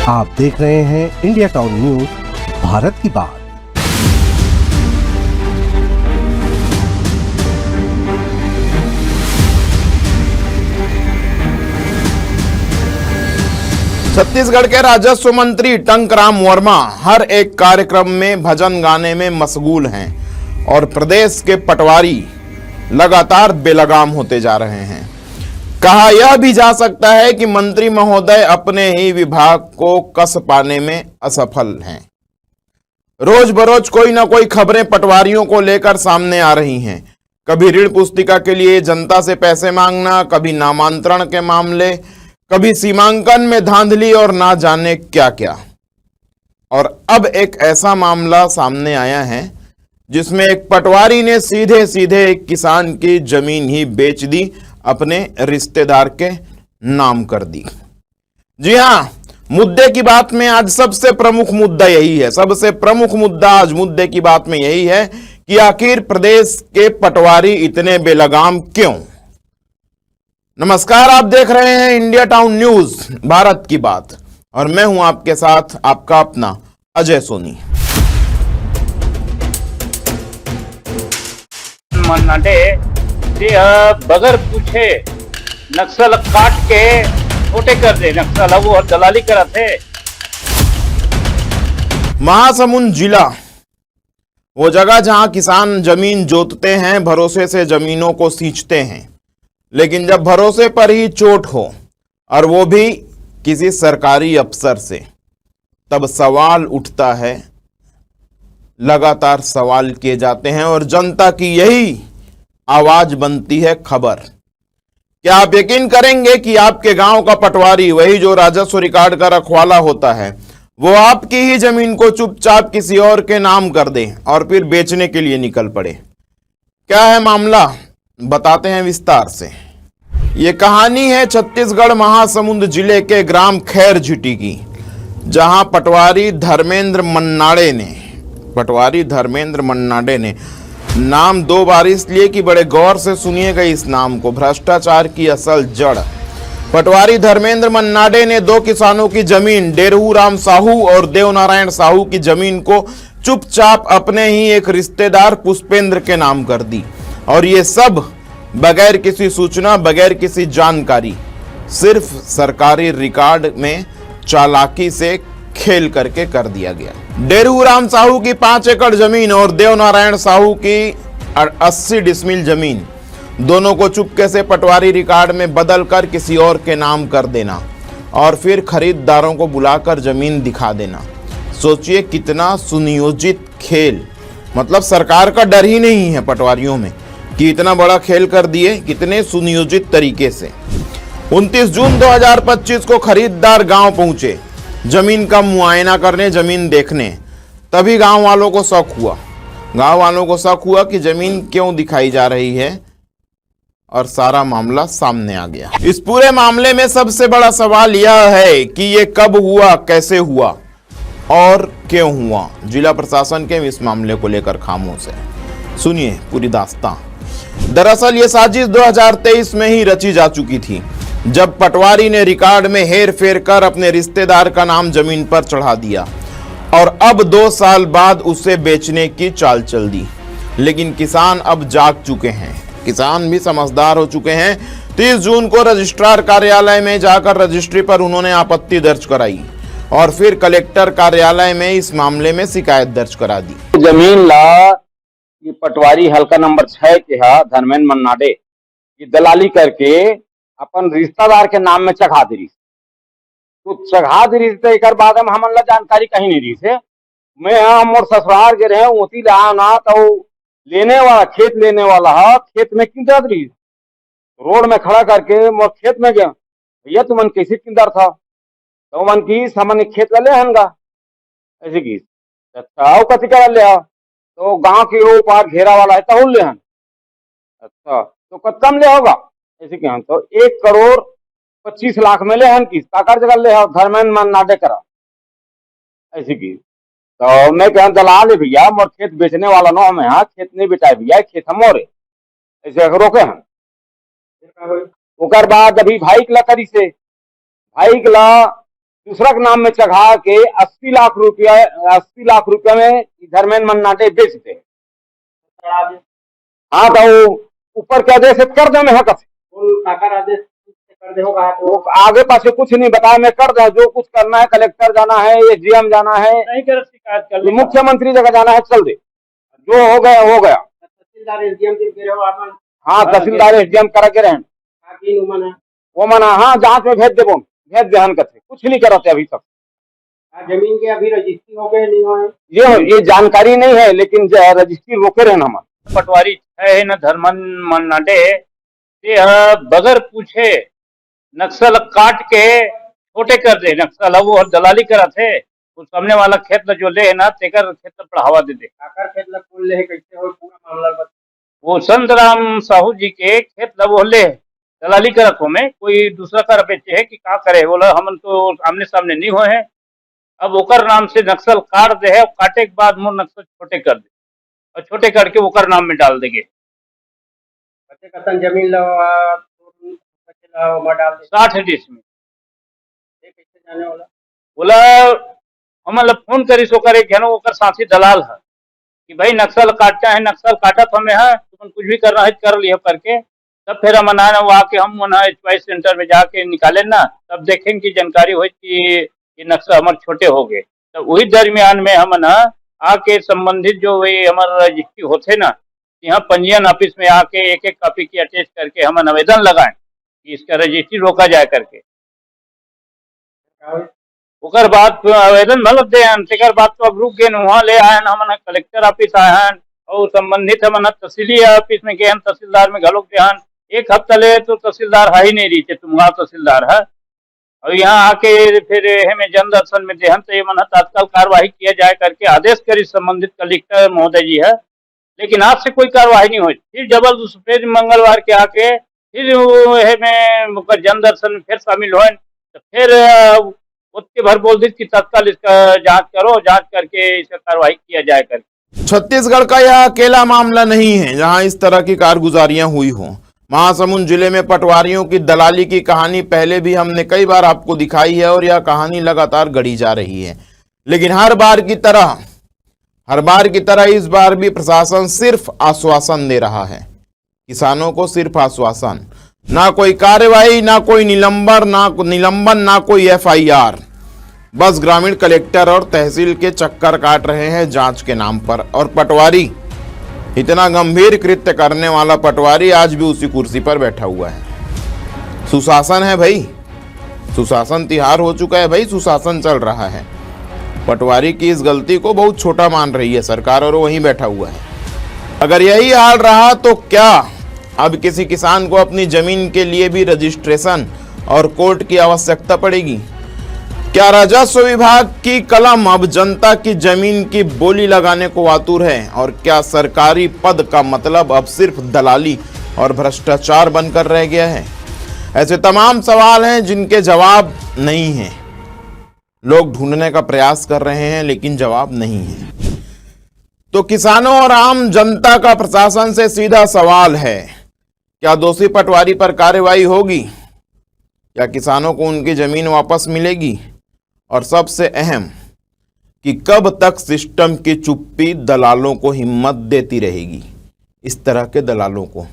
आप देख रहे हैं इंडिया टाउन न्यूज, भारत की बात। छत्तीसगढ़ के राजस्व मंत्री टंकराम वर्मा हर एक कार्यक्रम में भजन गाने में मशगूल हैं और प्रदेश के पटवारी लगातार बेलगाम होते जा रहे हैं। कहा यह भी जा सकता है कि मंत्री महोदय अपने ही विभाग को कस पाने में असफल हैं। रोज बरोज कोई ना कोई खबरें पटवारियों को लेकर सामने आ रही हैं। कभी ऋण पुस्तिका के लिए जनता से पैसे मांगना, कभी नामांतरण के मामले, कभी सीमांकन में धांधली और ना जाने क्या क्या। और अब एक ऐसा मामला सामने आया है जिसमें एक पटवारी ने सीधे सीधे एक किसान की जमीन ही बेच दी, अपने रिश्तेदार के नाम कर दी। जी हां, मुद्दे की बात में आज सबसे प्रमुख मुद्दा यही है। सबसे प्रमुख मुद्दा आज मुद्दे की बात में यही है कि आखिर प्रदेश के पटवारी इतने बेलगाम क्यों। नमस्कार, आप देख रहे हैं इंडिया टाउन न्यूज, भारत की बात, और मैं हूं आपके साथ आपका अपना अजय सोनी। बगैर पूछे नक्सल काट के छोटे कर दे, नक्सल वो दलाली करते। महासमुंद जिला वो जगह जहां किसान जमीन जोतते हैं, भरोसे से जमीनों को सींचते हैं, लेकिन जब भरोसे पर ही चोट हो और वो भी किसी सरकारी अफसर से, तब सवाल उठता है। लगातार सवाल किए जाते हैं और जनता की यही आवाज बनती है खबर। क्या आप यकीन करेंगे कि आपके गांव का पटवारी, वही जो राजस्व रिकॉर्ड का रखवाला होता है, वो आपकी ही जमीन को चुपचाप किसी और के नाम कर दे और फिर बेचने के लिए निकल पड़े। क्या है मामला, बताते हैं विस्तार से। ये कहानी है छत्तीसगढ़ महासमुंद जिले के ग्राम खैर झिटी की, जहां पटवारी धर्मेंद्र मन्नाडे ने नाम दो बार इसलिए कि बड़े गौर से सुनिएगा इस नाम को, भ्रष्टाचार की असल जड़। पटवारी धर्मेंद्र मन्नाडे ने दो किसानों की जमीन, डेरहू राम साहू और देवनारायण साहू की जमीन को चुपचाप अपने ही एक रिश्तेदार पुष्पेंद्र के नाम कर दी, और ये सब बगैर किसी सूचना, बगैर किसी जानकारी, सिर्फ सरकारी रिकॉर्ड में चालाकी से खेल करके कर दिया गया। डेरहू राम साहू की 5 एकड़ जमीन और देवनारायण साहू की 80 डिसमिल जमीन, दोनों को चुपके से पटवारी रिकॉर्ड में बदल कर किसी और के नाम कर देना और फिर खरीदारों को बुलाकर जमीन दिखा देना। सोचिए कितना सुनियोजित खेल। मतलब सरकार का डर ही नहीं है पटवारियों में कि इतना बड़ा खेल कर दिए, कितने सुनियोजित तरीके से। 29 जून 2025 को खरीदार गांव पहुंचे जमीन का मुआयना करने, जमीन देखने। तभी गांव वालों को शक हुआ कि जमीन क्यों दिखाई जा रही है, और सारा मामला सामने आ गया। इस पूरे मामले में सबसे बड़ा सवाल यह है कि ये कब हुआ, कैसे हुआ और क्यों हुआ। जिला प्रशासन के इस मामले को लेकर खामोश है। सुनिए पूरी दास्तां। दरअसल ये साजिश 2023 में ही रची जा चुकी थी, जब पटवारी ने रिकॉर्ड में हेर फेर कर अपने रिश्तेदार का नाम जमीन पर चढ़ा दिया और अब 2 साल बाद उसे बेचने की चाल चल दी। लेकिन किसान अब जाग चुके हैं, किसान भी समझदार हो चुके हैं। 30 जून को रजिस्ट्रार कार्यालय में जाकर रजिस्ट्री पर उन्होंने आपत्ति दर्ज कराई और फिर कलेक्टर कार्यालय में इस मामले में शिकायत दर्ज करा दी। जमीन ला ये पटवारी हल्का नंबर 6 के धर्मेंद्र मन्नाडे ये दलाली करके अपन रिश्तेदार के नाम में चढ़ा दी। तो चढ़ा दी तो एक बाद हम हमन ला जानकारी कहीं नहीं दी से। मैं हम और ससुराल के रहे उसी रहा ना, तो खेत लेने वाला खेत में किंदर रही, रोड में खड़ा करके मोर खेत में गया, भैया तुमन कैसे किंदर था, तो मन की सामान्य खेत ले हनगा ऐसे की। अच्छा कथी कर ले, तो गांव के वो पार घेरा वाला है तो ले हन। अच्छा तो कम ले होगा ऐसे क्या, तो 1,25,00,000 में ले हन की काकर जगह ले धर्मेंद्र मन्नाडे करा ऐसे की। तो मैं क्या दलाल है भैया, मोर खेत बेचने वाला नो हमें, हाँ खेत नहीं बेचाए भैया, खेत हम मोरे ऐसे रोके हैं। ओकर बाद अभी भाई ला करी से, भाई ला दूसरा के नाम में चढ़ा के 80 लाख रुपया में धर्मेंद्र मन्नाडे बेचते हैं। हाँ तो ऊपर के आदेश कर दे, मैं हक आदेश कर दे होगा तो आगे पासे कुछ नहीं बताया, मैं कर दे जो कुछ करना है, कलेक्टर जाना है, एसडीएम जाना है, नहीं कर शिकायत कर, मुख्यमंत्री जगह जाना है, चल दे, जो हो गया हो गया। तहसीलदार एसडीएम हाँ तहसीलदार एसडीएम करा के रहें वो मना, हाँ जांच में भेज दे हन कथे, कुछ नहीं करते अभी तक। जमीन के अभी रजिस्ट्री हो गए नहीं हो ये जानकारी नहीं है, लेकिन रजिस्ट्री रोके रहे हम। पटवारी है न धर्मेंद्र मन्नाडे बगैर पूछे नक्सल काट के छोटे कर दे। नक्सल वो दलाली करा थे, उस सामने वाला खेत जो ले ना तेकर खेत बढ़ावा दे खेत खोल ले, कैसे हो पूरा मामला वो संतराम साहू जी के खेत वो ले दलाली करत हो में कोई दूसरा कर बेचे है कि का करे, बोला हम तो आमने सामने नहीं हुए हैं। अब ओकर नाम से नक्सल काट दे है, काटे के बाद मुझ नक्सल छोटे कर दे और छोटे करके ओकर नाम में डाल देंगे। जमीन 60 डिस में बोला हम फोन करी सो करे ओकर साथी दलाल है कि भाई नक्सल काटता है, नक्सल काटत हमें है, तुम कुछ भी करना है कर लियो करके। तब फिर हम वो आके हम चॉइस सेंटर में जाके निकाले ना, तब देखेंगे कि जानकारी हो कि ये नक्सल हमारे छोटे हो गए। तो वही दरमियान में हम आके संबंधित जो वही हमारे रजिस्ट्री होते ना, यहाँ पंजीयन ऑफिस में आके एक कॉपी की अटैच करके हम आवेदन लगाएं कि इसका रजिस्ट्री रोका जाए करके। ओकर बाद आवेदन मतलब दे तेकर बाद तो अब रुक गए, वहाँ ले आए हम कलेक्टर ऑफिस आए हैं और संबंधित हम तहसीली ऑफिस में गए, तहसीलदार में घलोक दे। एक हफ्ता ले तो तहसीलदार है ही नहीं रही थे, तुम्हारा तहसीलदार है। और यहाँ आके फिर हमें जन दर्शन में देहन तो ये मन तत्काल कार्रवाई किया जाए करके आदेश करी संबंधित कलेक्टर महोदय जी है, लेकिन आज से कोई कार्रवाई नहीं हुई। फिर जबरदस्त मंगलवार के आके फिर में जन दर्शन में फिर शामिल हुए, तो फिर उसके भर बोल दी कि तत्काल इसका जांच करो, जांच करके इसका कार्रवाई किया जाए करके। छत्तीसगढ़ का यह अकेला मामला नहीं है जहां इस तरह की कारगुजारियां हुई हों। महासमुंद जिले में पटवारियों की दलाली की कहानी पहले भी हमने कई बार आपको दिखाई है और यह कहानी लगातार गढ़ी जा रही है, लेकिन हर बार की तरह इस बार भी प्रशासन सिर्फ आश्वासन दे रहा है किसानों को, सिर्फ आश्वासन, ना कोई कार्रवाई, ना कोई निलंबन, ना कोई एफआईआर। बस ग्रामीण कलेक्टर और तहसील के चक्कर काट रहे हैं जांच के नाम पर। और पटवारी, इतना गंभीर कृत्य करने वाला पटवारी आज भी उसी कुर्सी पर बैठा हुआ है। सुशासन है भाई, सुशासन तिहार हो चुका है भाई, सुशासन चल रहा है। पटवारी की इस गलती को बहुत छोटा मान रही है सरकार और वहीं बैठा हुआ है। अगर यही हाल रहा तो क्या अब किसी किसान को अपनी जमीन के लिए भी रजिस्ट्रेशन और कोर्ट की आवश्यकता पड़ेगी? क्या राजस्व विभाग की कलम अब जनता की जमीन की बोली लगाने को आतुर है? और क्या सरकारी पद का मतलब अब सिर्फ दलाली और भ्रष्टाचार बनकर रह गया है? ऐसे तमाम सवाल हैं जिनके जवाब नहीं हैं। लोग ढूंढने का प्रयास कर रहे हैं लेकिन जवाब नहीं है। तो किसानों और आम जनता का प्रशासन से सीधा सवाल है, क्या दोषी पटवारी पर कार्रवाई होगी? क्या किसानों को उनकी जमीन वापस मिलेगी? और सबसे अहम कि कब तक सिस्टम की चुप्पी दलालों को हिम्मत देती रहेगी, इस तरह के दलालों को?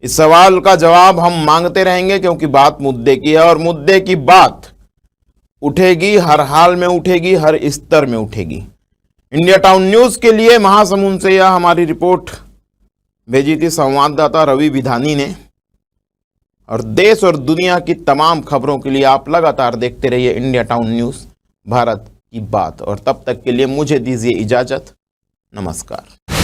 इस सवाल का जवाब हम मांगते रहेंगे, क्योंकि बात मुद्दे की है और मुद्दे की बात उठेगी, हर हाल में उठेगी, हर स्तर में उठेगी। इंडिया टाउन न्यूज के लिए महासमुंद से यह हमारी रिपोर्ट भेजी थी संवाददाता रवि विधानी ने। और देश और दुनिया की तमाम खबरों के लिए आप लगातार देखते रहिए इंडिया टाउन न्यूज, भारत की बात। और तब तक के लिए मुझे दीजिए इजाजत, नमस्कार।